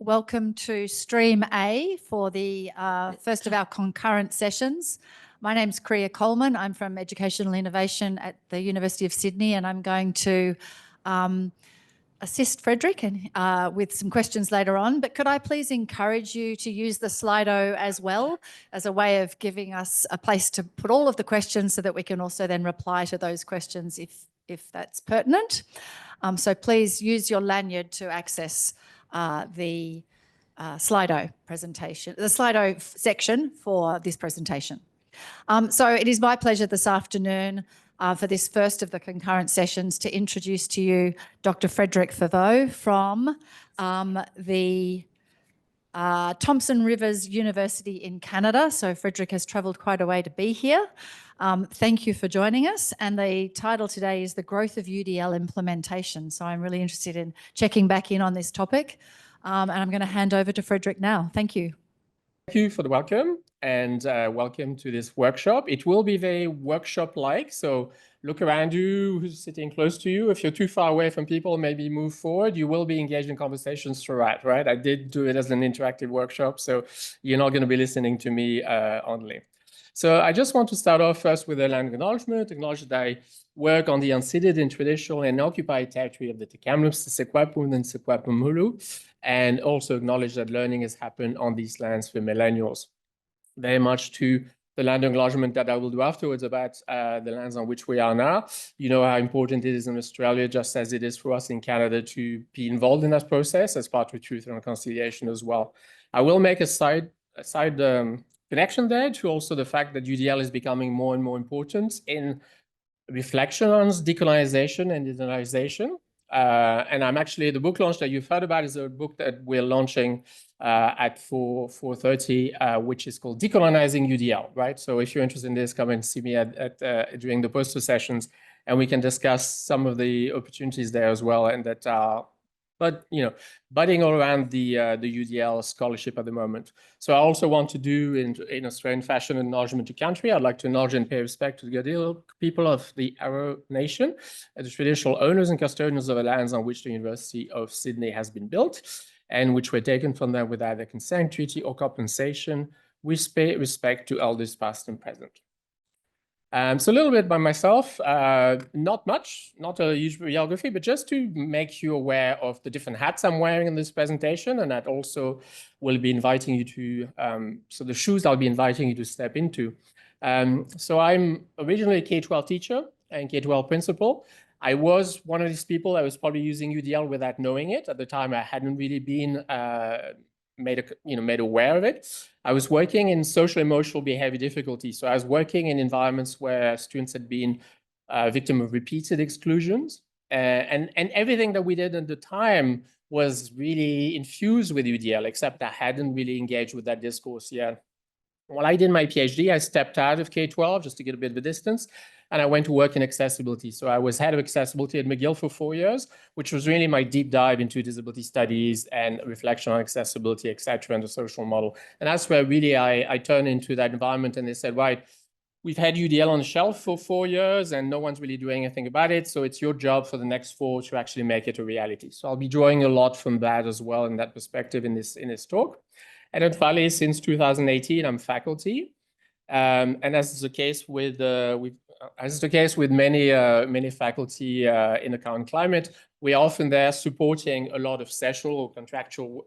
Welcome to Stream A for the first of our concurrent sessions. My name's Kriya Coleman. I'm from Educational Innovation at the University of Sydney, and I'm going to assist Frederic with some questions later on. But could I please encourage you to use the Slido as well as a way of giving us a place to put all of the questions so that we can also then reply to those questions if that's pertinent. So please use your lanyard to access the Slido presentation, the Slido section for this presentation. So it is my pleasure this afternoon for this first of the concurrent sessions to introduce to you Dr. Frederic Fovet from the Thompson Rivers University in Canada. So Frederic has travelled quite a way to be here. Thank you for joining us. And the title today is The Growth of UDL Implementation. So I'm really interested in checking back in on this topic. And I'm going to hand over to Frederic now. Thank you. Thank you for the welcome, and welcome to this workshop. It will be very workshop-like, so look around you, who's sitting close to you. If you're too far away from people, maybe move forward. You will be engaged in conversations throughout, right? I did do it as an interactive workshop, so you're not going to be listening to me only. So I just want to start off first with a land acknowledgement, acknowledge that I work on the unceded and traditional and occupied territory of the Kamloops, the Secwepemc, and Secwepemc, and also acknowledge that learning has happened on these lands for millennials. Very much to the land acknowledgement that I will do afterwards about the lands on which we are now. You know how important it is in Australia, just as it is for us in Canada, to be involved in that process as part of Truth and Reconciliation as well. I will make a side connection there to also the fact that UDL is becoming more and more important in reflection on decolonization and internationalization. And I'm actually, the book launch that you've heard about is a book that we're launching at 4:30, which is called Decolonizing UDL, right? So if you're interested in this, come and see me during the poster sessions, and we can discuss some of the opportunities there as well, and that are, but you know, budding all around the UDL scholarship at the moment. So I also want to do in Australian fashion an acknowledgement to country. I'd like to acknowledge and pay respect to the Gadigal people of the Arrow Nation, the traditional owners and custodians of the lands on which the University of Sydney has been built, and which were taken from them with either consent, treaty, or compensation. We pay respect to elders past and present. So a little bit by myself, not much, not a huge biography, but just to make you aware of the different hats I'm wearing in this presentation, and that also will be inviting you to, so the shoes I'll be inviting you to step into. So I'm originally a K-12 teacher and K-12 principal. I was one of these people that was probably using UDL without knowing it. At the time, I hadn't really been made aware of it. I was working in social emotional behavior difficulties. So I was working in environments where students had been victim of repeated exclusions. And everything that we did at the time was really infused with UDL, except I hadn't really engaged with that discourse yet. While I did my PhD, I stepped out of K-12 just to get a bit of a distance, and I went to work in accessibility. So I was head of accessibility at McGill for 4 years, which was really my deep dive into disability studies and reflection on accessibility, et cetera, and the social model. And that's where really I turned into that environment, and they said, right, we've had UDL on the shelf for 4 years and no one's really doing anything about it. So it's your job for the next 4 to actually make it a reality. So I'll be drawing a lot from that as well in that perspective in this talk. And then finally, since 2018, I'm faculty. And as is the case with many faculty in the current climate, we're often there supporting a lot of sessional or contractual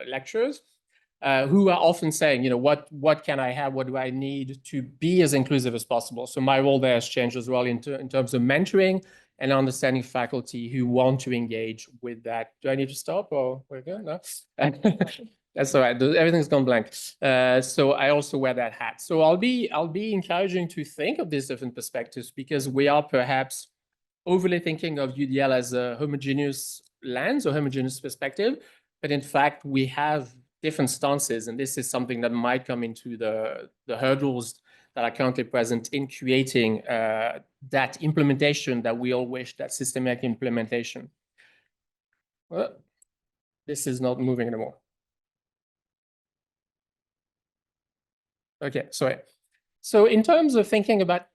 lecturers who are often saying, you know, what can I have? What do I need to be as inclusive as possible? So my role there has changed as well in terms of mentoring and understanding faculty who want to engage with that. Do I need to stop or we're good? No. That's all right. Everything's gone blank. So I also wear that hat. So I'll be encouraging to think of these different perspectives, because we are perhaps overly thinking of UDL as a homogeneous lens or homogeneous perspective, but in fact we have different stances, and this is something that might come into the hurdles that are currently present in creating that implementation that we all wish, that systematic implementation. Well, this is not moving anymore. Okay, sorry. So in terms of thinking about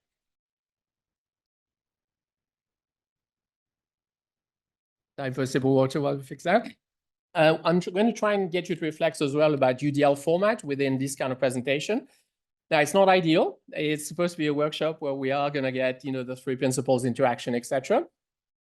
diversible water, while we fix that. I'm going to try and get you to reflect as well about UDL format within this kind of presentation. Now, it's not ideal. It's supposed to be a workshop where we are going to get, the 3 principles, interaction, etc.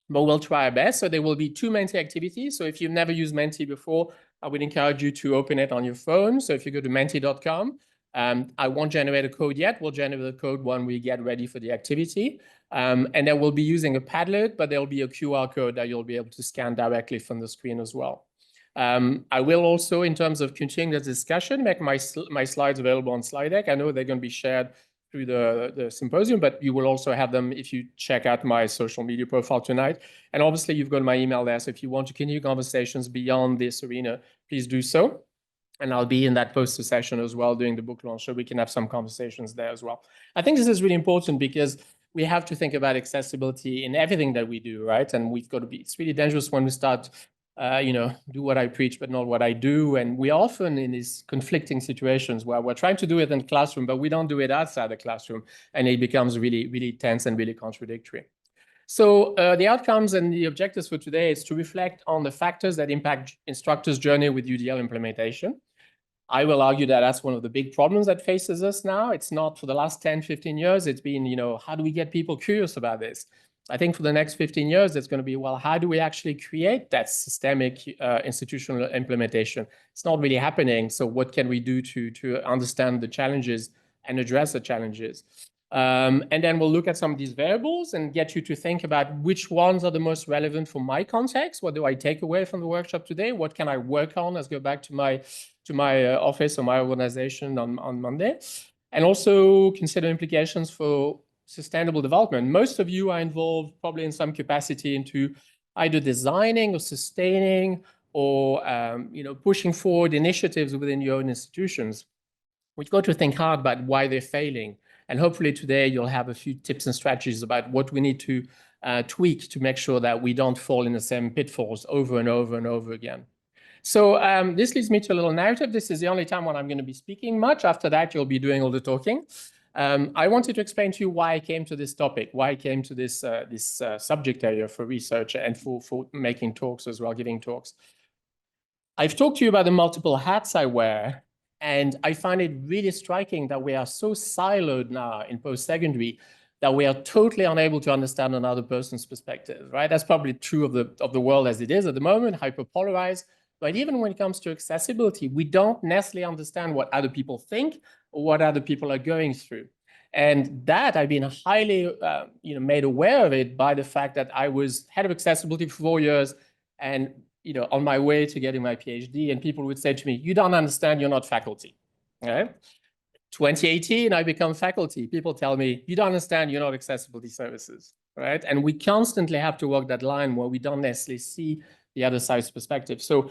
But we'll try our best. So there will be 2 Menti activities. So if you've never used Menti before, I would encourage you to open it on your phone. So if you go to menti.com, I won't generate a code yet. We'll generate the code when we get ready for the activity. And then we'll be using a Padlet, but there'll be a QR code that you'll be able to scan directly from the screen as well. I will also, in terms of continuing the discussion, make my slides available on slide deck. I know they're going to be shared through the symposium, but you will also have them if you check out my social media profile tonight. And obviously, you've got my email there. So if you want to continue conversations beyond this arena, please do so. And I'll be in that poster session as well during the book launch, so we can have some conversations there as well. I think this is really important because we have to think about accessibility in everything that we do, right? And we've got to be, it's really dangerous when we start do what I preach, but not what I do. And we're often in these conflicting situations where we're trying to do it in the classroom, but we don't do it outside the classroom. And it becomes really, really tense and really contradictory. So the outcomes and the objectives for today is to reflect on the factors that impact instructors' journey with UDL implementation. I will argue that that's one of the big problems that faces us now. It's not for the last 10, 15 years. It's been, how do we get people curious about this? I think for the next 15 years, it's going to be, well, how do we actually create that systemic institutional implementation? It's not really happening. So what can we do to understand the challenges and address the challenges? And then we'll look at some of these variables and get you to think about which ones are the most relevant for my context. What do I take away from the workshop today? What can I work on? Let's go back to my office or my organization on Monday. And also consider implications for sustainable development. Most of you are involved probably in some capacity into either designing or sustaining or pushing forward initiatives within your own institutions. We've got to think hard about why they're failing. And hopefully today you'll have a few tips and strategies about what we need to tweak to make sure that we don't fall in the same pitfalls over and over and over again. So this leads me to a little narrative. This is the only time when I'm going to be speaking much. After that, you'll be doing all the talking. I wanted to explain to you why I came to this topic, why I came to this subject area for research and for making talks as well, giving talks. I've talked to you about the multiple hats I wear, and I find it really striking that we are so siloed now in post-secondary that we are totally unable to understand another person's perspective, right? That's probably true of the world as it is at the moment, hyper-polarized. But even when it comes to accessibility, we don't necessarily understand what other people think or what other people are going through. And that I've been highly made aware of it by the fact that I was head of accessibility for 4 years and on my way to getting my PhD, and people would say to me, you don't understand, you're not faculty. Right? 2018, I become faculty. People tell me, you don't understand, you're not accessibility services. Right? And we constantly have to walk that line where we don't necessarily see the other side's perspective. So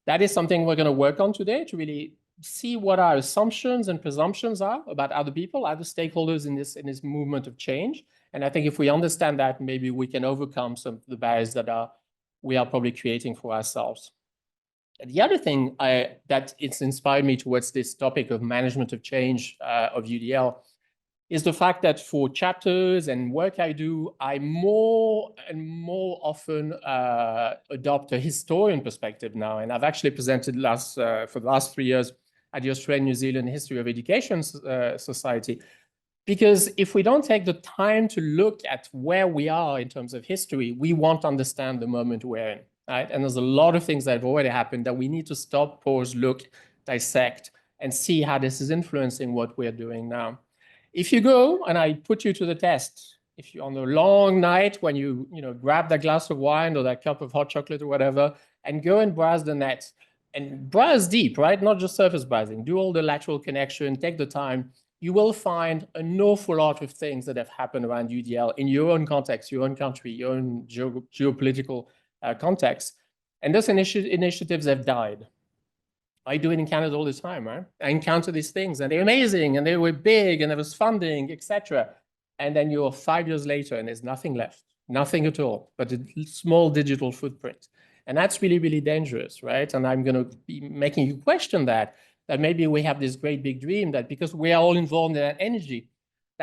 that is something we're going to work on today to really see what our assumptions and presumptions are about other people, other stakeholders in this movement of change. And I think if we understand that, maybe we can overcome some of the barriers that we are probably creating for ourselves. The other thing that it's inspired me towards this topic of management of change of UDL is the fact that for chapters and work I do, I more and more often adopt a historian perspective now. And I've actually presented for the last 3 years at the Australian New Zealand History of Education Society. Because if we don't take the time to look at where we are in terms of history, we won't understand the moment we're in. Right? And there's a lot of things that have already happened that we need to stop, pause, look, dissect, and see how this is influencing what we're doing now. If you go, and I put you to the test, if you're on a long night when you grab that glass of wine or that cup of hot chocolate or whatever, and go and browse the net, and browse deep, right? Not just surface browsing, do all the lateral connection, take the time, you will find an awful lot of things that have happened around UDL in your own context, your own country, your own geopolitical context. And those initiatives have died. I do it in Canada all the time, right? I encounter these things and they're amazing and they were big and there was funding, etc. And then you're 5 years later and there's nothing left, nothing at all, but a small digital footprint. And that's really, really dangerous, right? And I'm going to be making you question that maybe we have this great big dream that because we are all involved in that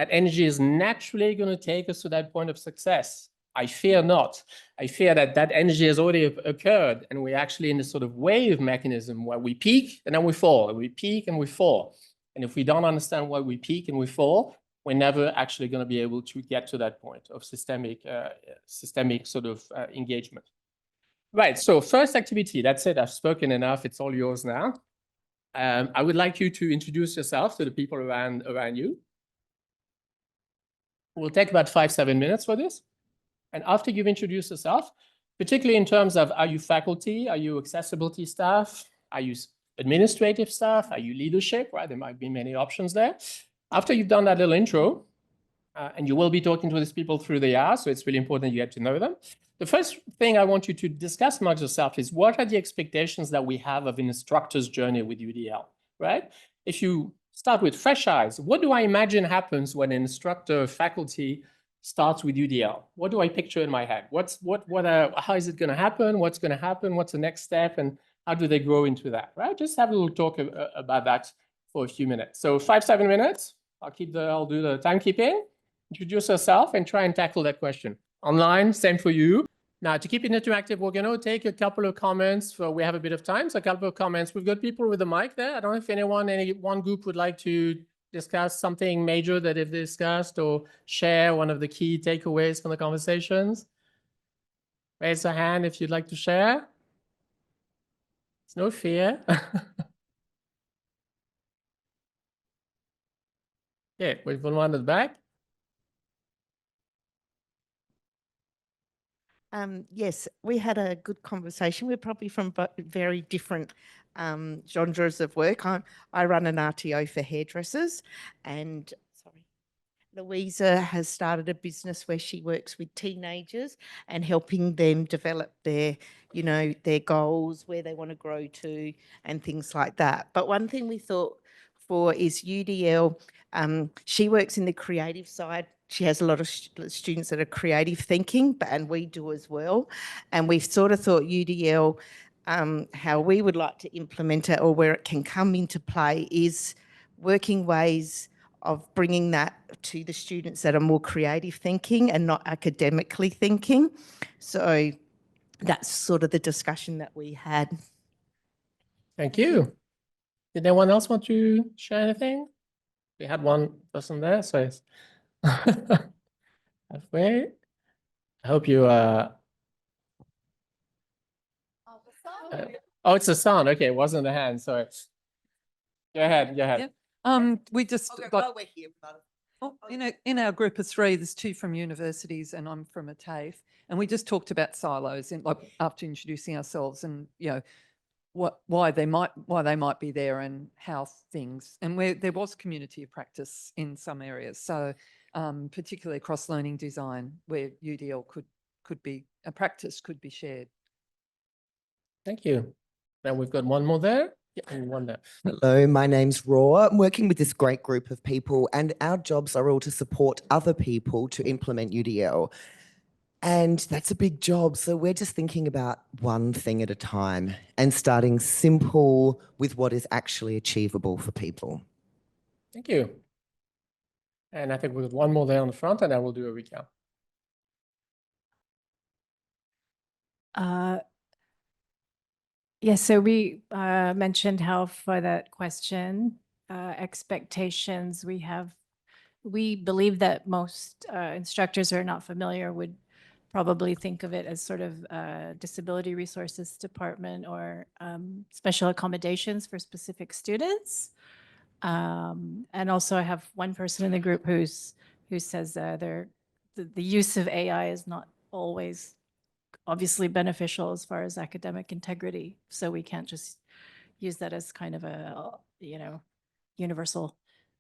energy is naturally going to take us to that point of success. I fear not. I fear that that energy has already occurred, and we're actually in this sort of wave mechanism where we peak and then we fall, and we peak and we fall. And if we don't understand why we peak and we fall, we're never actually going to be able to get to that point of systemic sort of engagement. Right, so first activity, that's it. I've spoken enough. It's all yours now. I would like you to introduce yourself to the people around you. We'll take about 5-7 minutes for this. And after you've introduced yourself, particularly in terms of, are you faculty? Are you accessibility staff? Are you administrative staff? Are you leadership, right? There might be many options there. After you've done that little intro, and you will be talking to these people through the hour, so it's really important you get to know them. The first thing I want you to discuss amongst yourself is what are the expectations that we have of an instructor's journey with UDL, right? If you start with fresh eyes, what do I imagine happens when an instructor or faculty starts with UDL? What do I picture in my head? How is it going to happen? What's going to happen? What's the next step? And how do they grow into that, right? Just have a little talk about that for a few minutes. So 5-7 minutes. I'll do the timekeeping. Introduce yourself and try and tackle that question. Online, same for you. Now, to keep it interactive, we're going to take a couple of comments. We have a bit of time, so a couple of comments. We've got people with the mic there. I don't know if any one group would like to discuss something major that they've discussed or share one of the key takeaways from the conversations. Raise a hand if you'd like to share. There's no fear. Yeah, we've got one at the back. Yes, we had a good conversation. We're probably from very different genres of work. I run an RTO for hairdressers, and Louisa has started a business where she works with teenagers and helping them develop their goals, where they want to grow to, and things like that. But one thing we thought for is UDL. She works in the creative side. She has a lot of students that are creative thinking, and we do as well. And we've sort of thought UDL, how we would like to implement it or where it can come into play is working ways of bringing that to the students that are more creative thinking and not academically thinking. So that's sort of the discussion that we had. Thank you. Did anyone else want to share anything? We had one person there, so it's halfway. I hope you oh, it's a sound. Okay, it wasn't a hand. Sorry. Go ahead. Yep. We just got in our group of 3, there's 2 from universities and I'm from a TAFE, and we just talked about silos and after introducing ourselves and why they might be there and how things, and where there was community of practice in some areas. So particularly across learning design, where UDL could be a practice, could be shared. Thank you. Then we've got one more there. Yeah, and one there. Hello, my name's Raw. I'm working with this great group of people, and our jobs are all to support other people to implement UDL. And that's a big job. So we're just thinking about one thing at a time and starting simple with what is actually achievable for people. Thank you. And I think we've got one more there on the front, and then we'll do a recap. Yes, so we mentioned how for that question, expectations, we believe that most instructors who are not familiar would probably think of it as sort of disability resources department or special accommodations for specific students. And also I have one person in the group who says the use of AI is not always obviously beneficial as far as academic integrity. So we can't just use that as kind of a, universal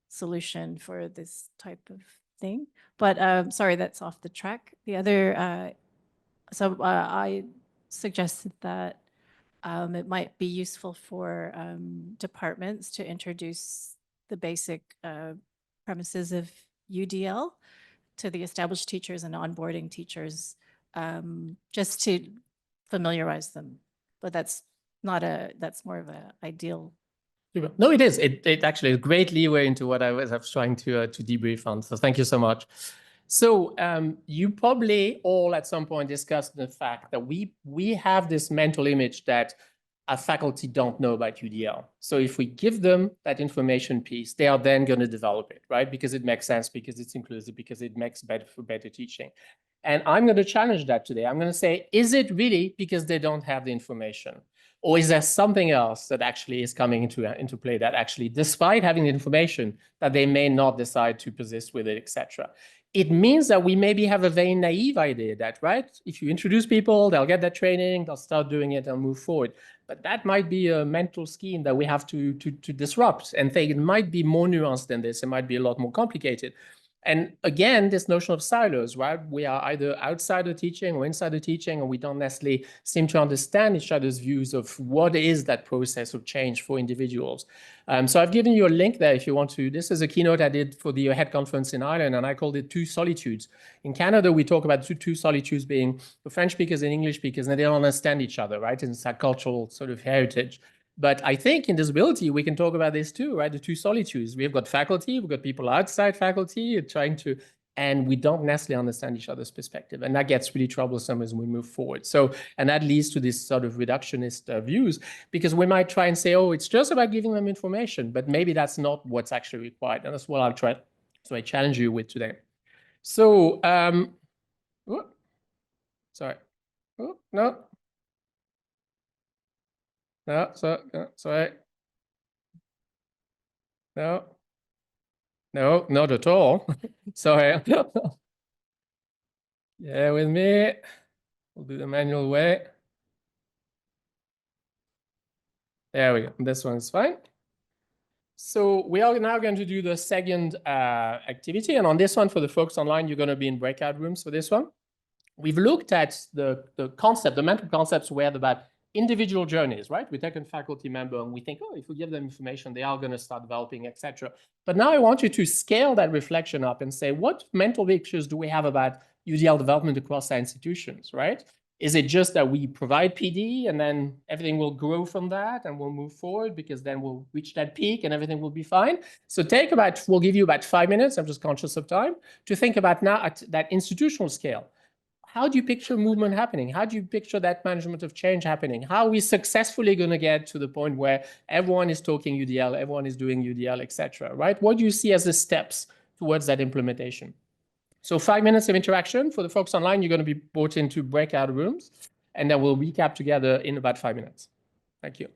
solution for this type of thing. But sorry, that's off the track. The other, I suggested that it might be useful for departments to introduce the basic premises of UDL to the established teachers and onboarding teachers, just to familiarize them. But that's more of an ideal. No, it is. It actually is great leeway into what I was trying to debrief on. So thank you so much. So you probably all at some point discussed the fact that we have this mental image that our faculty don't know about UDL. So if we give them that information piece, they are then going to develop it, right? Because it makes sense, because it's inclusive, because it makes better for better teaching. And I'm going to challenge that today. I'm going to say, is it really because they don't have the information? Or is there something else that actually is coming into play that actually, despite having the information, that they may not decide to persist with it, etc.? It means that we maybe have a very naive idea that, right, if you introduce people, they'll get that training, they'll start doing it and move forward. But that might be a mental scheme that we have to disrupt and think it might be more nuanced than this. It might be a lot more complicated. And again, this notion of silos, right? We are either outside of teaching or inside of teaching, and we don't necessarily seem to understand each other's views of what is that process of change for individuals. So I've given you a link there if you want to. This is a keynote I did for the HEAD conference in Ireland, and I called it Two Solitudes. In Canada, we talk about two solitudes being the French speakers and English speakers, and they don't understand each other, right? It's that cultural sort of heritage. But I think in disability, we can talk about this too, right? The two solitudes. We've got faculty, we've got people outside faculty trying to, and we don't necessarily understand each other's perspective. And that gets really troublesome as we move forward. So, and that leads to this sort of reductionist views, because we might try and say, oh, it's just about giving them information, but maybe that's not what's actually required. And that's what I'll try. So I challenge you with today. So, sorry. Oh, no. No, sorry. No, not at all. Sorry. Yeah, with me. We'll do the manual way. There we go. This one's fine. So we are now going to do the second activity. And on this one, for the folks online, you're going to be in breakout rooms for this one. We've looked at the concept, the mental concepts where about individual journeys, right? We take a faculty member and we think, oh, if we give them information, they are going to start developing, etc. But now I want you to scale that reflection up and say, what mental pictures do we have about UDL development across our institutions, right? Is it just that we provide PD and then everything will grow from that and we'll move forward because then we'll reach that peak and everything will be fine? So we'll give you about 5 minutes, I'm just conscious of time, to think about now at that institutional scale. How do you picture movement happening? How do you picture that management of change happening? How are we successfully going to get to the point where everyone is talking UDL, everyone is doing UDL, etc., right? What do you see as the steps towards that implementation? So 5 minutes of interaction. For the folks online, you're going to be brought into breakout rooms, and then we'll recap together in about 5 minutes. Thank you.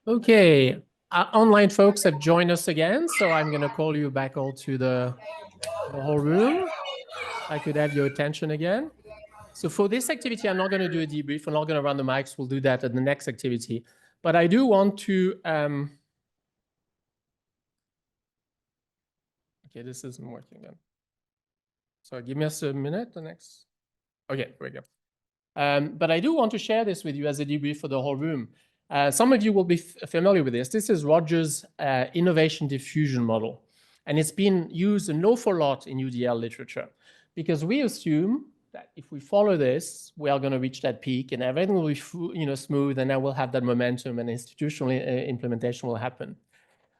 Okay, our online folks have joined us again, so I'm going to call you back all to the whole room. I could have your attention again. So for this activity, I'm not going to do a debrief. I'm not going to run the mics. We'll do that at the next activity. But I do want to... Okay, this isn't working then. So give me a minute, the next... Okay, here we go. But I do want to share this with you as a debrief for the whole room. Some of you will be familiar with this. This is Roger's innovation diffusion model. And it's been used an awful lot in UDL literature, because we assume that if we follow this, we are going to reach that peak and everything will be smooth, and then we'll have that momentum and institutional implementation will happen.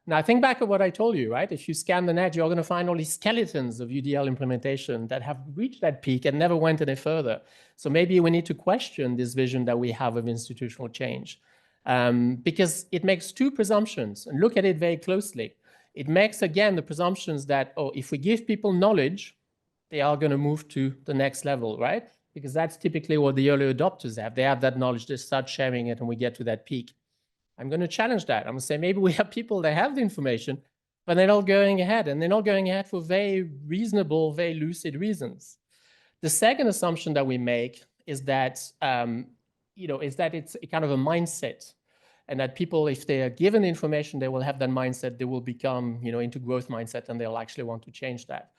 Now, think back at what I told you, right? If you scan the net, you're going to find all these skeletons of UDL implementation that have reached that peak and never went any further. So maybe we need to question this vision that we have of institutional change, because it makes two presumptions, and look at it very closely. It makes, again, the presumptions that, oh, if we give people knowledge, they are going to move to the next level, right? Because that's typically what the early adopters have. They have that knowledge, they start sharing it, and we get to that peak. I'm going to challenge that. I'm going to say maybe we have people that have the information, but they're not going ahead, and they're not going ahead for very reasonable, very lucid reasons. The second assumption that we make is that, it's a kind of a mindset, and that people, if they are given the information, they will have that mindset, they will become, into growth mindset, and they'll actually want to change that.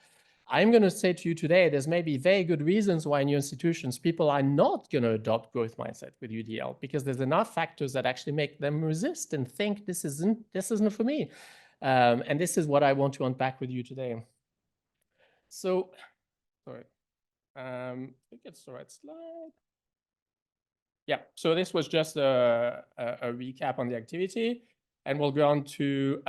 I'm going to say to you today, there's maybe very good reasons why in your institutions, people are not going to adopt growth mindset with UDL, because there's enough factors that actually make them resist and think this isn't for me. And this is what I want to unpack with you today. So, sorry, I think it's the right slide. Yeah, so this was just a recap on the activity. and we'll go on to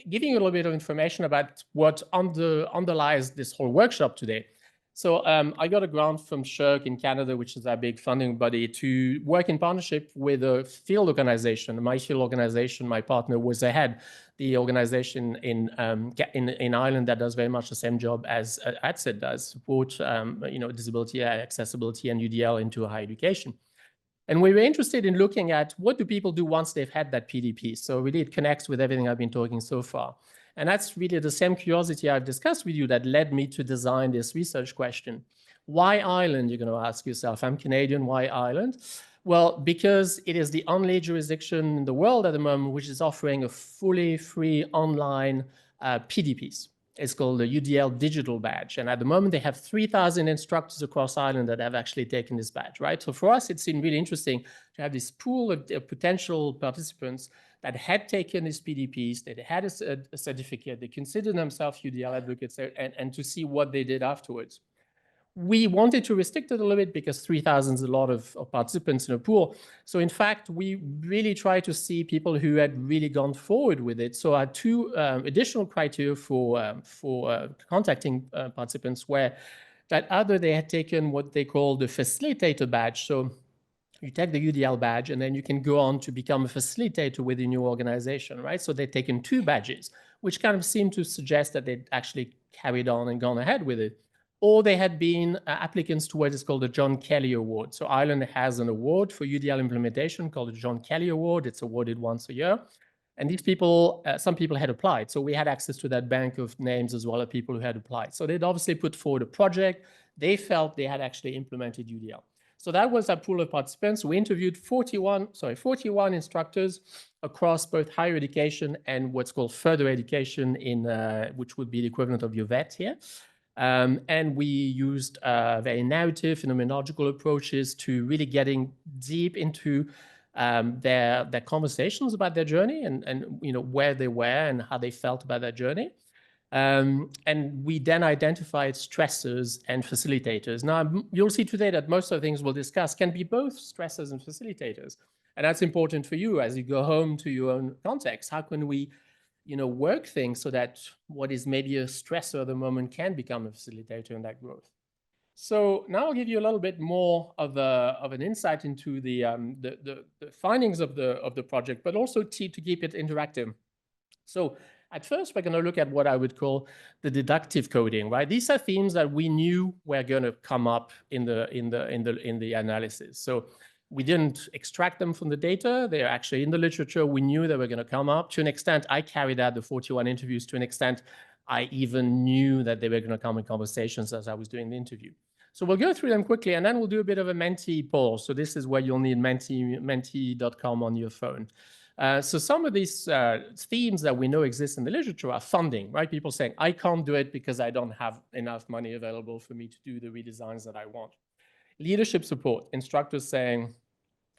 giving you a little bit of information about what underlies this whole workshop today. So I got a grant from SSHRC in Canada, which is our big funding body, to work in partnership with a field organization. My field organization, my partner, was AHEAD, the organization in Ireland that does very much the same job as ADCET does, support disability, accessibility, and UDL into higher education. And we were interested in looking at what do people do once they've had that PDP. So really it connects with everything I've been talking so far. And that's really the same curiosity I've discussed with you that led me to design this research question. Why Ireland, you're going to ask yourself. I'm Canadian, why Ireland? Well, because it is the only jurisdiction in the world at the moment which is offering a fully free online PDPs. It's called the UDL Digital Badge. And at the moment, they have 3,000 instructors across Ireland that have actually taken this badge, right? So for us, it seemed really interesting to have this pool of potential participants that had taken these PDPs, that had a certificate, they considered themselves UDL advocates, and to see what they did afterwards. We wanted to restrict it a little bit because 3,000 is a lot of participants in a pool. So in fact, we really tried to see people who had really gone forward with it. So our two additional criteria for contacting participants were that either they had taken what they call the facilitator badge. So you take the UDL badge and then you can go on to become a facilitator within your organization, right? So they've taken two badges, which kind of seemed to suggest that they'd actually carried on and gone ahead with it. Or they had been applicants to what is called the John Kelly Award. So Ireland has an award for UDL implementation called the John Kelly Award. It's awarded once a year. And these people, some people had applied. So we had access to that bank of names as well as people who had applied. So they'd obviously put forward a project. They felt they had actually implemented UDL. So that was our pool of participants. We interviewed 41 instructors across both higher education and what's called further education, which would be the equivalent of your vet here. And we used very narrative phenomenological approaches to really getting deep into their conversations about their journey and where they were and how they felt about their journey. And we then identified stressors and facilitators. Now, you'll see today that most of the things we'll discuss can be both stressors and facilitators. And that's important for you as you go home to your own context. How can we work things so that what is maybe a stressor at the moment can become a facilitator in that growth? So now I'll give you a little bit more of an insight into the findings of the project, but also to keep it interactive. So at first, we're going to look at what I would call the deductive coding, right? These are themes that we knew were going to come up in the analysis. So we didn't extract them from the data. They're actually in the literature. We knew they were going to come up. To an extent, I carried out the 41 interviews. To an extent, I even knew that they were going to come in conversations as I was doing the interview. So we'll go through them quickly, and then we'll do a bit of a Menti poll. So this is where you'll need menti.com on your phone. So some of these themes that we know exist in the literature are funding, right? People saying, I can't do it because I don't have enough money available for me to do the redesigns that I want. Leadership support, instructors saying,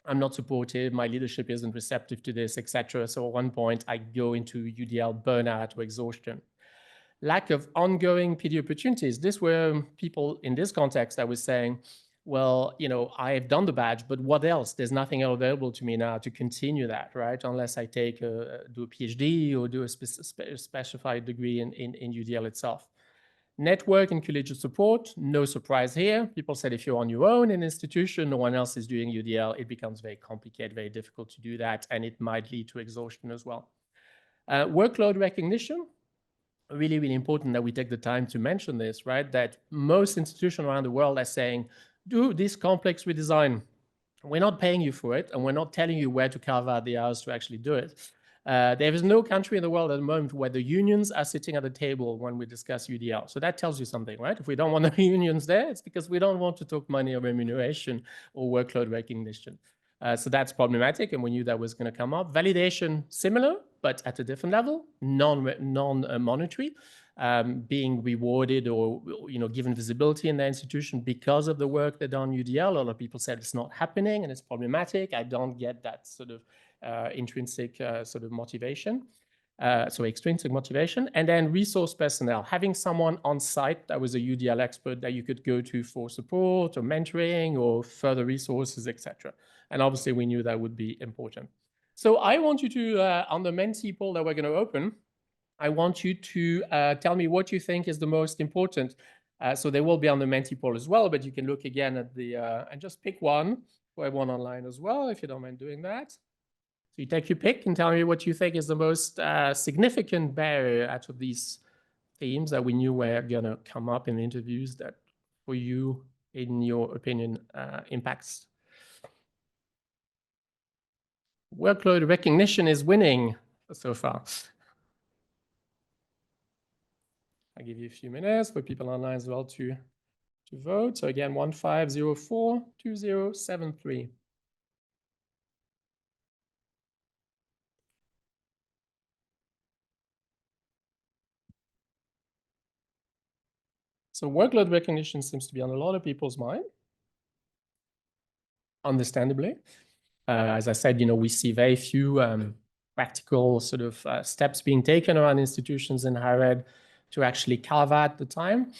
I'm not supportive, my leadership isn't receptive to this, etc. So at one point, I go into UDL burnout or exhaustion. Lack of ongoing PD opportunities. These were people in this context that was saying, well, I've done the badge, but what else? There's nothing else available to me now to continue that, right? Unless I do a PhD or do a specified degree in UDL itself. Network and collegiate support, no surprise here. People said if you're on your own in an institution, no one else is doing UDL, it becomes very complicated, very difficult to do that, and it might lead to exhaustion as well. Workload recognition, really, really important that we take the time to mention this, right? That most institutions around the world are saying, do this complex redesign. We're not paying you for it, and we're not telling you where to carve out the hours to actually do it. There is no country in the world at the moment where the unions are sitting at the table when we discuss UDL. So that tells you something, right? If we don't want the unions there, it's because we don't want to talk money or remuneration or workload recognition. So that's problematic, and we knew that was going to come up. Validation, similar, but at a different level, non-monetary, being rewarded or given visibility in their institution because of the work they've done on UDL. A lot of people said it's not happening and it's problematic. I don't get that sort of intrinsic sort of motivation. So extrinsic motivation. And then resource personnel, having someone on site that was a UDL expert that you could go to for support or mentoring or further resources, etc. And obviously we knew that would be important. So I want you to, on the Menti poll that we're going to open, I want you to tell me what you think is the most important. So they will be on the Menti poll as well, but you can look again at the, and just pick one for everyone online as well, if you don't mind doing that. So you take your pick and tell me what you think is the most significant barrier out of these themes that we knew were going to come up in the interviews that for you, in your opinion, impacts. Workload recognition is winning so far. I'll give you a few minutes for people online as well to vote. So again, 15042073. So workload recognition seems to be on a lot of people's mind, understandably. As I said, we see very few practical sort of steps being taken around institutions in higher ed to actually carve out the time.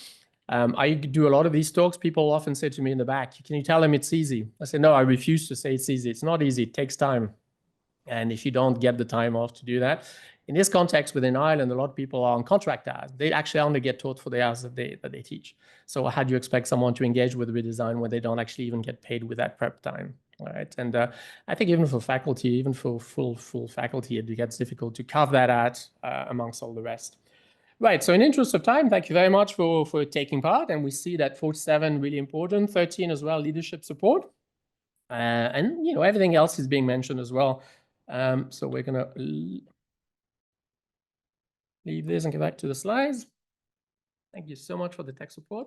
I do a lot of these talks. People often say to me in the back, can you tell them it's easy? I say, no, I refuse to say it's easy. It's not easy. It takes time. And if you don't get the time off to do that, in this context within Ireland, a lot of people are on contract hours. They actually only get taught for the hours that they teach. So how do you expect someone to engage with redesign when they don't actually even get paid with that prep time? All right. And I think even for faculty, even for full faculty, it gets difficult to carve that out amongst all the rest. Right. So in interest of time, thank you very much for taking part. And we see that 47 really important, 13 as well, leadership support. And, everything else is being mentioned as well. So we're going to leave this and get back to the slides. Thank you so much for the tech support.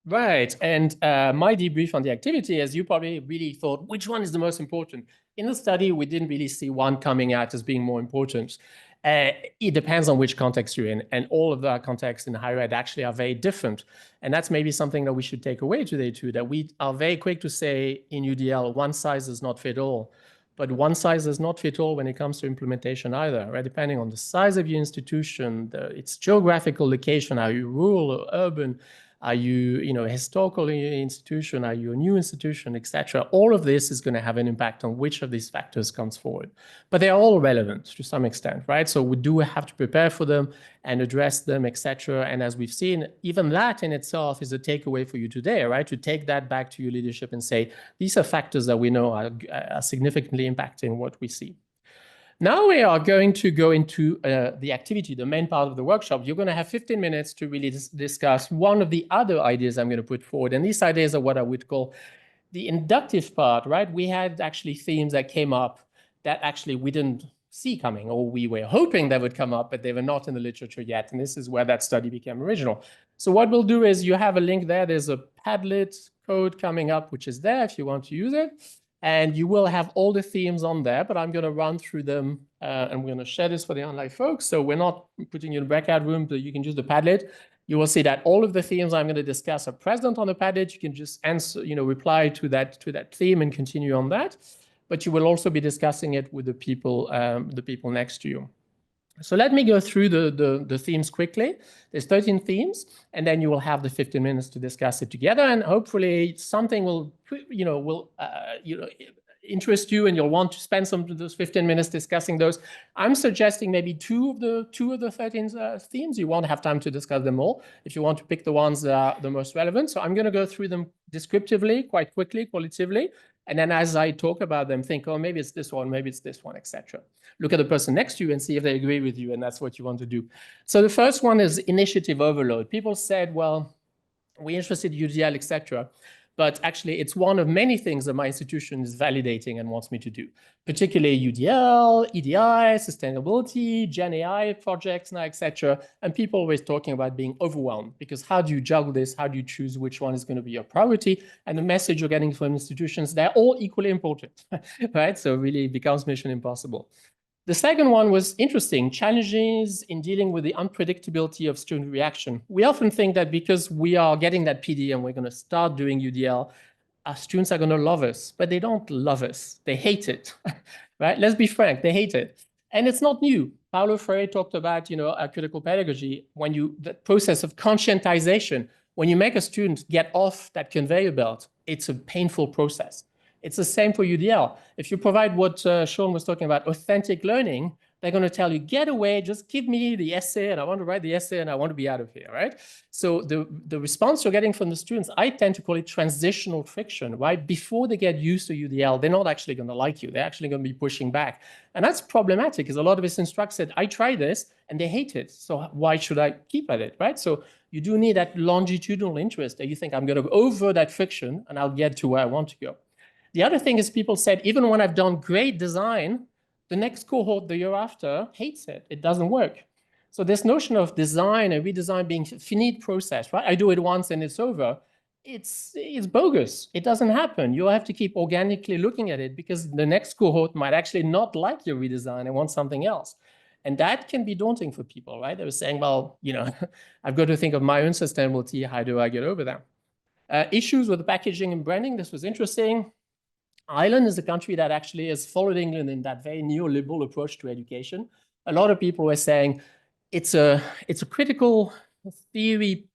Right, and my debrief on the activity, as you probably really thought, which one is the most important? In the study, we didn't really see one coming out as being more important. It depends on which context you're in, and all of the contexts in higher ed actually are very different. And that's maybe something that we should take away today too, that we are very quick to say in UDL, one size does not fit all. But one size does not fit all when it comes to implementation either, right? Depending on the size of your institution, its geographical location, are you rural or urban? Are you, a historical institution? Are you a new institution, etc.? All of this is going to have an impact on which of these factors comes forward. But they are all relevant to some extent, right? So we do have to prepare for them and address them, etc. And as we've seen, even that in itself is a takeaway for you today, right? To take that back to your leadership and say, these are factors that we know are significantly impacting what we see. Now we are going to go into the activity, the main part of the workshop. You're going to have 15 minutes to really discuss one of the other ideas I'm going to put forward. And these ideas are what I would call the inductive part, right? We had actually themes that came up that actually we didn't see coming, or we were hoping they would come up, but they were not in the literature yet. And this is where that study became original. So what we'll do is you have a link there. There's a Padlet code coming up, which is there if you want to use it. And you will have all the themes on there, but I'm going to run through them and we're going to share this for the online folks. So we're not putting you in a breakout room, but you can use the Padlet. You will see that all of the themes I'm going to discuss are present on the Padlet. You can just answer, reply to that theme and continue on that. But you will also be discussing it with the people next to you. So let me go through the themes quickly. There's 13 themes, and then you will have the 15 minutes to discuss it together, and hopefully something will interest you, and you'll want to spend some of those 15 minutes discussing those. I'm suggesting maybe two of the 13 themes. You won't have time to discuss them all if you want to pick the ones that are the most relevant. So I'm going to go through them descriptively, quite quickly, qualitatively. And then as I talk about them, think, oh, maybe it's this one, etc. Look at the person next to you and see if they agree with you, and that's what you want to do. So the first one is initiative overload. People said, well, we're interested in UDL, etc. But actually, it's one of many things that my institution is validating and wants me to do, particularly UDL, EDI, sustainability, Gen AI projects now, etc. And people always talking about being overwhelmed, because how do you juggle this? How do you choose which one is going to be your priority? And the message you're getting from institutions, they're all equally important, right? So really it becomes mission impossible. The second one was interesting, challenges in dealing with the unpredictability of student reaction. We often think that because we are getting that PD and we're going to start doing UDL, our students are going to love us, but they don't love us. They hate it, right? Let's be frank, they hate it. And it's not new. Paulo Freire talked about, critical pedagogy, the process of conscientization. When you make a student get off that conveyor belt, it's a painful process. It's the same for UDL. If you provide what Sean was talking about, authentic learning, they're going to tell you, get away, just give me the essay, and I want to write the essay, and I want to be out of here, right? So the response you're getting from the students, I tend to call it transitional friction, right? Before they get used to UDL, they're not actually going to like you. They're actually going to be pushing back. And that's problematic, because a lot of his instructors said, I tried this, and they hate it. So why should I keep at it, right? So you do need that longitudinal interest that you think, I'm going to go over that friction, and I'll get to where I want to go. The other thing is people said, even when I've done great design, the next cohort the year after hates it. It doesn't work. So this notion of design and redesign being a finite process, right? I do it once and it's over. It's bogus. It doesn't happen. You have to keep organically looking at it, because the next cohort might actually not like your redesign and want something else. And that can be daunting for people, right? They were saying, well, you know, I've got to think of my own sustainability. How do I get over that? Issues with the packaging and branding. This was interesting. Ireland is a country that actually has followed England in that very neoliberal approach to education. A lot of people were saying it's a critical theory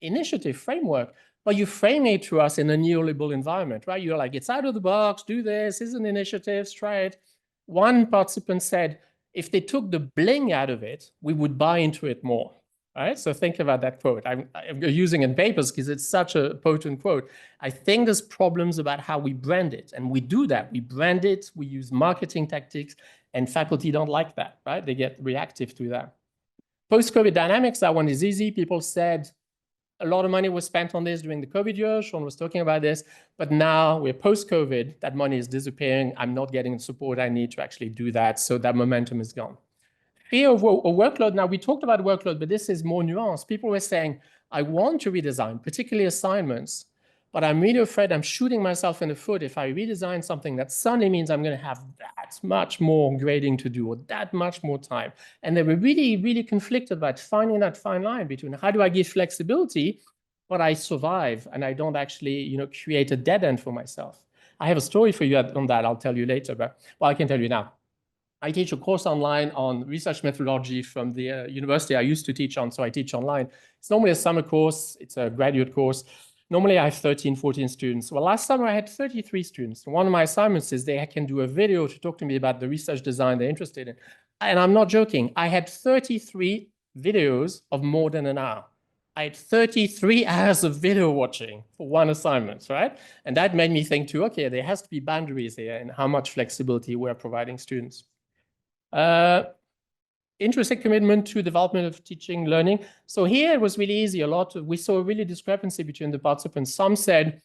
initiative framework, but you frame it to us in a neoliberal environment, right? You're like, it's out of the box, do this, is an initiative, try it. One participant said, if they took the bling out of it, we would buy into it more. All right, so think about that quote. I'm using it in papers because it's such a potent quote. I think there's problems about how we brand it, and we do that. We brand it, we use marketing tactics, and faculty don't like that, right? They get reactive to that. Post-COVID dynamics, that one is easy. People said a lot of money was spent on this during the COVID years. Sean was talking about this, but now we're post-COVID, that money is disappearing. I'm not getting the support I need to actually do that, so that momentum is gone. Fear of workload. Now, we talked about workload, but this is more nuanced. People were saying, I want to redesign, particularly assignments, but I'm really afraid I'm shooting myself in the foot if I redesign something that suddenly means I'm going to have that much more grading to do or that much more time. And they were really, really conflicted about finding that fine line between how do I give flexibility, but I survive and I don't actually, you know, create a dead end for myself. I have a story for you on that. I'll tell you later, but well, I can tell you now. I teach a course online on research methodology from the university I used to teach on, so I teach online. It's normally a summer course. It's a graduate course. Normally I have 13, 14 students. Well, last summer I had 33 students. One of my assignments is they can do a video to talk to me about the research design they're interested in. And I'm not joking. I had 33 videos of more than an hour. I had 33 hours of video watching for one assignment, right? And that made me think too, okay, there has to be boundaries here in how much flexibility we're providing students. Interested commitment to development of teaching, learning. So here it was really easy. We saw a really discrepancy between the participants. Some said,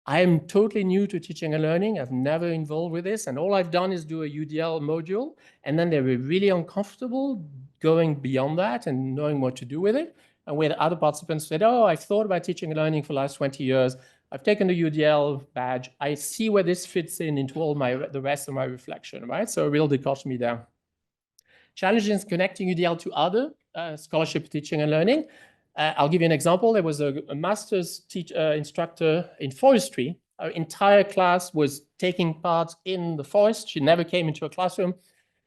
I am totally new to teaching and learning. I've never involved with this. And all I've done is do a UDL module. And then they were really uncomfortable going beyond that and knowing what to do with it. And we had other participants said, oh, I've thought about teaching and learning for the last 20 years. I've taken the UDL badge. I see where this fits into all the rest of my reflection, right? So a real dichotomy there. Challenges connecting UDL to other scholarship teaching and learning. I'll give you an example. There was a master's instructor in forestry. Our entire class was taking part in the forest. She never came into a classroom.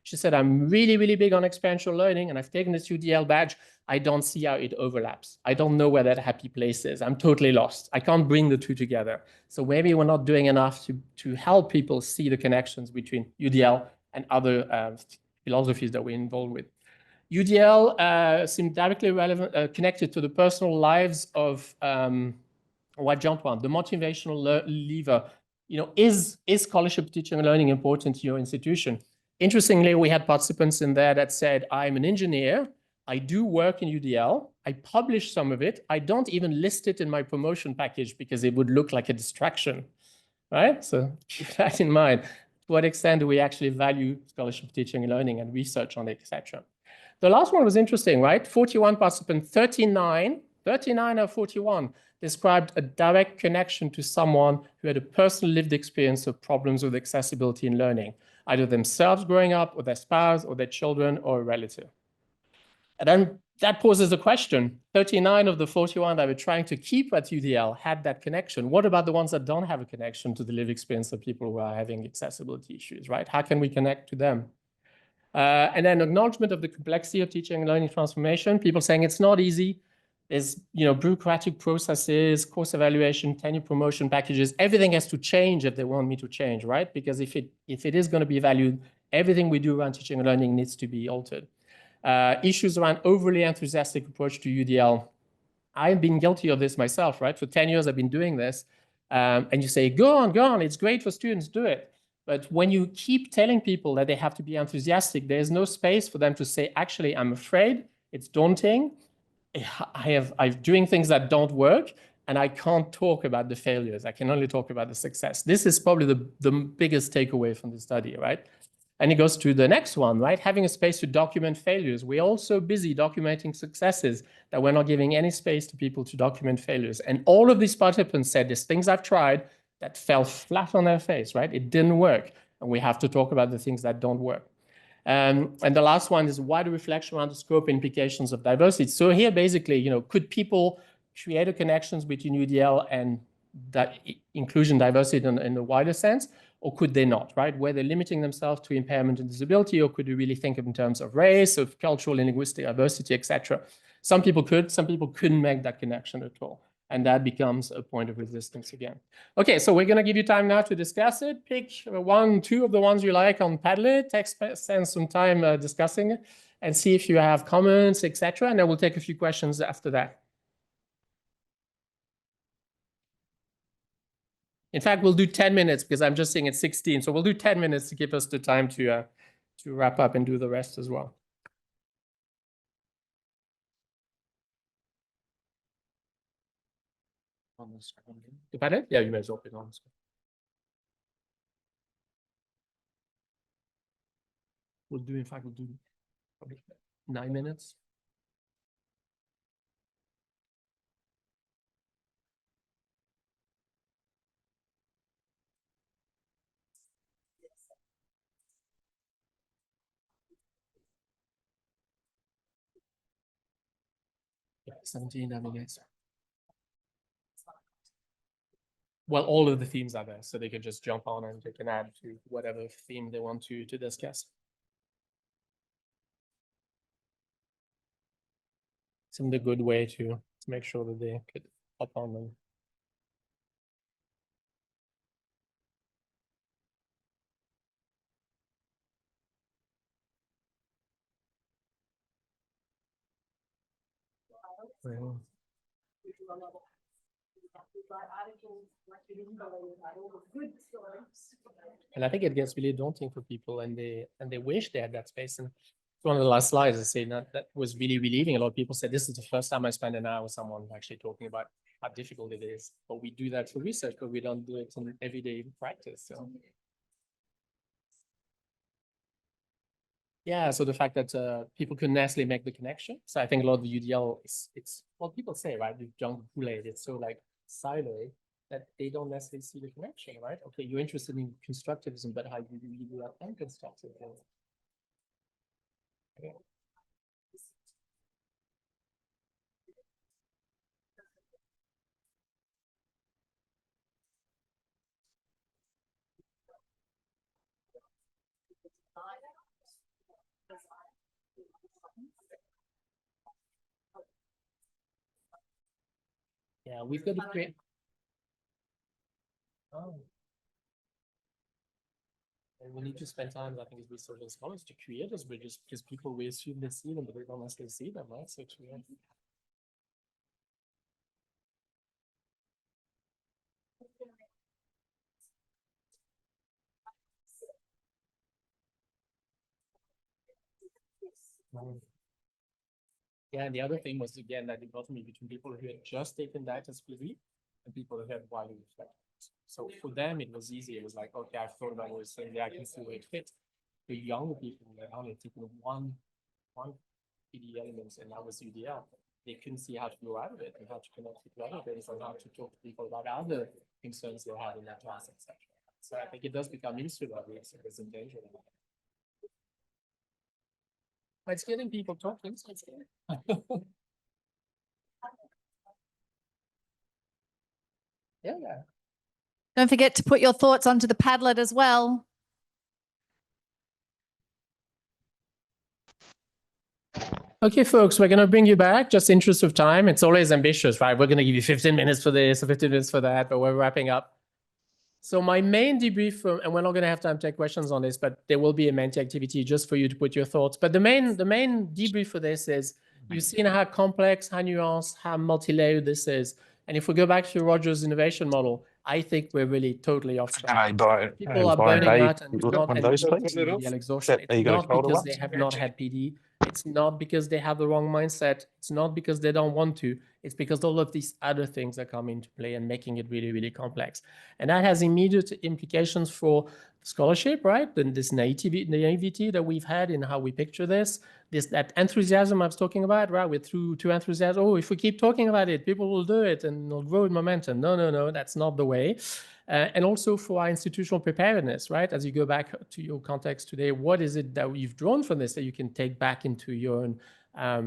She said, I'm really, really big on experiential learning, and I've taken this UDL badge. I don't see how it overlaps. I don't know where that happy place is. I'm totally lost. I can't bring the two together. So maybe we're not doing enough to help people see the connections between UDL and other philosophies that we're involved with. UDL seemed directly relevant, connected to the personal lives of what Jean Point, the motivational lever. You know, is scholarship teaching and learning important to your institution? Interestingly, we had participants in there that said, I'm an engineer. I do work in UDL. I publish some of it. I don't even list it in my promotion package because it would look like a distraction, right? So keep that in mind. To what extent do we actually value scholarship teaching and learning and research on it, etc.? The last one was interesting, right? 41 participants, 39 out of 41 described a direct connection to someone who had a personal lived experience of problems with accessibility in learning, either themselves growing up or their spouse or their children or a relative. And then that poses a question. 39 of the 41 that were trying to keep at UDL had that connection. What about the ones that don't have a connection to the lived experience of people who are having accessibility issues, right? How can we connect to them? And then acknowledgement of the complexity of teaching and learning transformation. People saying it's not easy. There's, bureaucratic processes, course evaluation, tenure promotion packages. Everything has to change if they want me to change, right? Because if it is going to be valued, everything we do around teaching and learning needs to be altered. Issues around overly enthusiastic approach to UDL. I've been guilty of this myself, right? For 10 years, I've been doing this. And you say, go on, it's great for students, do it. But when you keep telling people that they have to be enthusiastic, there's no space for them to say, actually, I'm afraid, it's daunting. I'm doing things that don't work, and I can't talk about the failures. I can only talk about the success. This is probably the biggest takeaway from the study, right? And it goes to the next one, right? Having a space to document failures. We're all so busy documenting successes that we're not giving any space to people to document failures. And all of these participants said, there's things I've tried that fell flat on their face, right? It didn't work. And we have to talk about the things that don't work. And the last one is wider reflection around the scope implications of diversity. So here, basically, could people create a connections between UDL and that inclusion diversity in the wider sense, or could they not, right? Were they limiting themselves to impairment and disability, or could we really think of in terms of race, of cultural and linguistic diversity, etc.? Some people could, some people couldn't make that connection at all. And that becomes a point of resistance again. Okay, so we're going to give you time now to discuss it. Pick one, two of the ones you like on Padlet, spend some time discussing it, and see if you have comments, etc. And then we'll take a few questions after that. In fact, we'll do 10 minutes because I'm just seeing it's 16. So we'll do 10 minutes to give us the time to wrap up and do the rest as well. On the screen. The Padlet? Yeah, you may as well put it on the screen. We'll do probably 9 minutes. Yeah, 17 minutes. Well, all of the themes are there, so they can just jump on and they can add to whatever theme they want to discuss. Some the good way to make sure that they could hop on them. Well, and I think it gets really daunting for people, and they wish they had that space. And one of the last slides, I say that was really relieving. A lot of people said, this is the first time I spend an hour with someone actually talking about how difficult it is. But we do that for research, but we don't do it in everyday practice. So. Yeah, so the fact that people couldn't necessarily make the connection. So I think a lot of the UDL, it's what people say, right? The junk Kool-Aid, it's so like siloed that they don't necessarily see the connection, right? Okay, you're interested in constructivism, but how do you really do that unconstructivism? Okay. Yeah, we've got to create. Oh. And we need to spend time, I think, as research and scholars to create those bridges, because people, we assume they see them, but they don't necessarily see them, right? So yeah, and the other thing was, again, that dichotomy between people who had just taken that as PV and people who had wider reflections. So for them, it was easy. It was like, okay, I've thought about this thing, I can see where it fits. The younger people that only taken one PD elements, and that was UDL. They couldn't see how to go out of it and how to connect with other things and how to talk to people about other concerns they had in that class, etc. So I think it does become useful about the representation. But it's getting people talking, so it's good. Yeah. Don't forget to put your thoughts onto the Padlet as well. Okay, folks, we're going to bring you back, just interest of time. It's always ambitious, right? We're going to give you 15 minutes for this or 15 minutes for that, but we're wrapping up. So my main debrief, and we're not going to have time to take questions on this, but there will be a Menti activity just for you to put your thoughts. But the main debrief for this is you've seen how complex, how nuanced, how multi-layered this is. And if we go back to Roger's innovation model, I think we're really totally off track. People are burning out and not UDL exhaustion. It's not because they have not had PD. It's not because they have the wrong mindset. It's not because they don't want to. It's because all of these other things are coming into play and making it really, really complex. And that has immediate implications for scholarship, right? And this naivety that we've had in how we picture this, that enthusiasm I was talking about, right? We're through to enthusiasm. Oh, if we keep talking about it, people will do it and it'll grow in momentum. No, that's not the way. And also for our institutional preparedness, right? As you go back to your context today, what is it that you've drawn from this that you can take back into your own,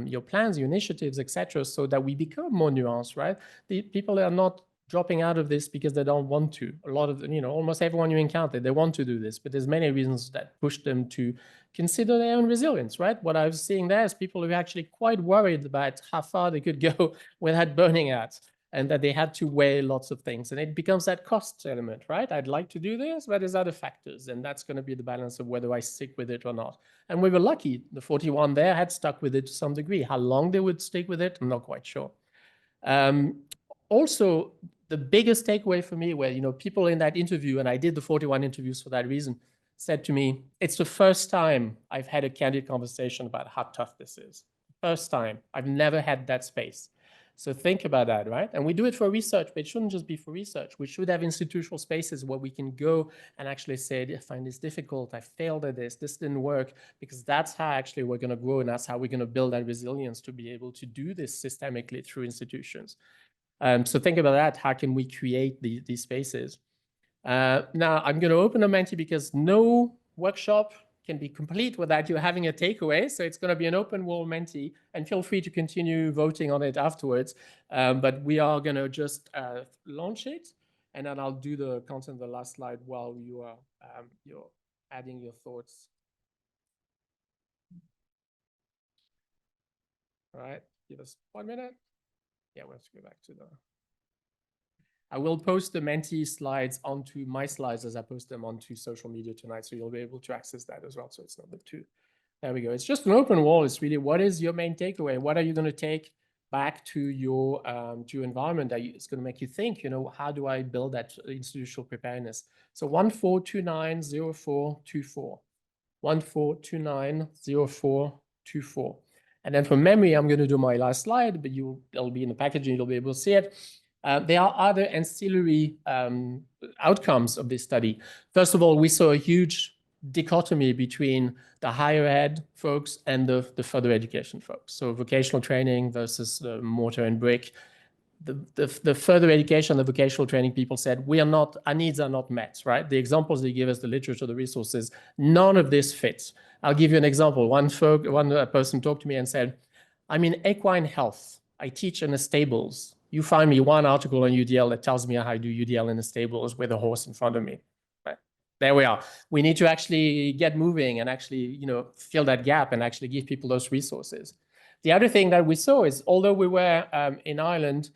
your plans, your initiatives, etc., so that we become more nuanced, right? The people are not dropping out of this because they don't want to. A lot of, almost everyone you encounter, they want to do this, but there's many reasons that push them to consider their own resilience, right? What I was seeing there is people who are actually quite worried about how far they could go without burning out, and that they had to weigh lots of things. And it becomes that cost element, right? I'd like to do this, but there's other factors, and that's going to be the balance of whether I stick with it or not. And we were lucky. The 41 there had stuck with it to some degree. How long they would stick with it, I'm not quite sure. Also, the biggest takeaway for me where, people in that interview, and I did the 41 interviews for that reason, said to me, it's the first time I've had a candid conversation about how tough this is. First time. I've never had that space. So think about that, right? And we do it for research, but it shouldn't just be for research. We should have institutional spaces where we can go and actually say, I find this difficult, I failed at this didn't work, because that's how actually we're going to grow, and that's how we're going to build that resilience to be able to do this systemically through institutions. So think about that. How can we create these spaces? Now, I'm going to open a Menti because no workshop can be complete without you having a takeaway. So it's going to be an open wall Menti, and feel free to continue voting on it afterwards. But we are going to just launch it, and then I'll do the content of the last slide while you are you're adding your thoughts. All right, give us 1 minute. Yeah, we'll have to go back to I will post the Menti slides onto my slides as I post them onto social media tonight, so you'll be able to access that as well. So it's not the two. There we go. It's just an open wall. It's really, what is your main takeaway? What are you going to take back to your environment that it's going to make you think, how do I build that institutional preparedness? So 14290424. 14290424. And then from memory, I'm going to do my last slide, but it'll be in the package and you'll be able to see it. There are other ancillary outcomes of this study. First of all, we saw a huge dichotomy between the higher ed folks and the further education folks. So vocational training versus the mortar and brick. The further education, the vocational training people said, our needs are not met, right? The examples they give us, the literature, the resources, none of this fits. I'll give you an example. One person talked to me and said, I'm in equine health. I teach in the stables. You find me one article on UDL that tells me how I do UDL in the stables with a horse in front of me. Right? There we are. We need to actually get moving and actually, fill that gap and actually give people those resources. The other thing that we saw is, although we were in Ireland,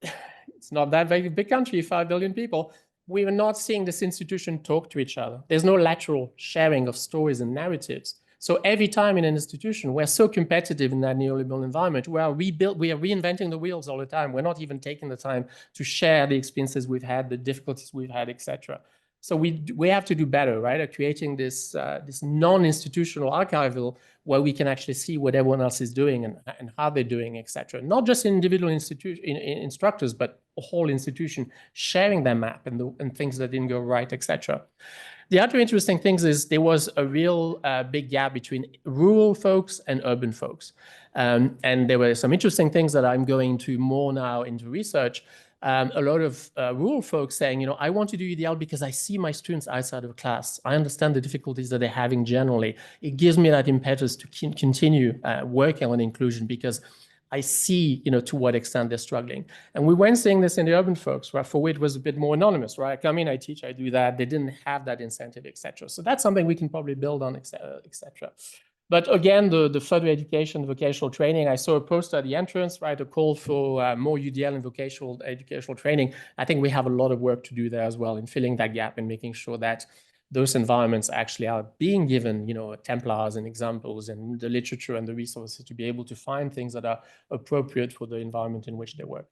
it's not that very big country, 5 billion people, we were not seeing this institution talk to each other. There's no lateral sharing of stories and narratives. So every time in an institution, we're so competitive in that neoliberal environment, we are reinventing the wheels all the time. We're not even taking the time to share the experiences we've had, the difficulties we've had, etc. So we have to do better, right? At creating this non-institutional archival where we can actually see what everyone else is doing and how they're doing, etc. Not just individual instructors, but a whole institution sharing their map and things that didn't go right, etc. The other interesting things is there was a real big gap between rural folks and urban folks. And there were some interesting things that I'm going to more now into research. A lot of rural folks saying, I want to do UDL because I see my students outside of class. I understand the difficulties that they're having generally. It gives me that impetus to continue working on inclusion because I see, to what extent they're struggling. And we weren't seeing this in the urban folks, right? For it was a bit more anonymous, right? I come in, I teach, I do that. They didn't have that incentive, etc. So that's something we can probably build on, etc. But again, the further education, vocational training, I saw a poster at the entrance, right? A call for more UDL and vocational educational training. I think we have a lot of work to do there as well in filling that gap and making sure that those environments actually are being given, you know, templars and examples and the literature and the resources to be able to find things that are appropriate for the environment in which they work.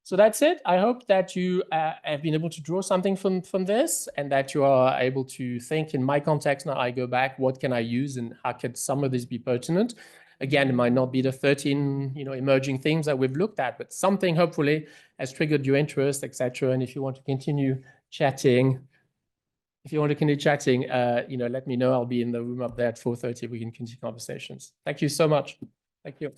So that's it. I hope that you have been able to draw something from this and that you are able to think in my context. Now I go back, what can I use and how could some of this be pertinent? Again, it might not be the 13, you know, emerging themes that we've looked at, but something hopefully has triggered your interest, etc. And if you want to continue chatting, you know, let me know. I'll be in the room up there at 4:30. We can continue conversations. Thank you so much. Thank you.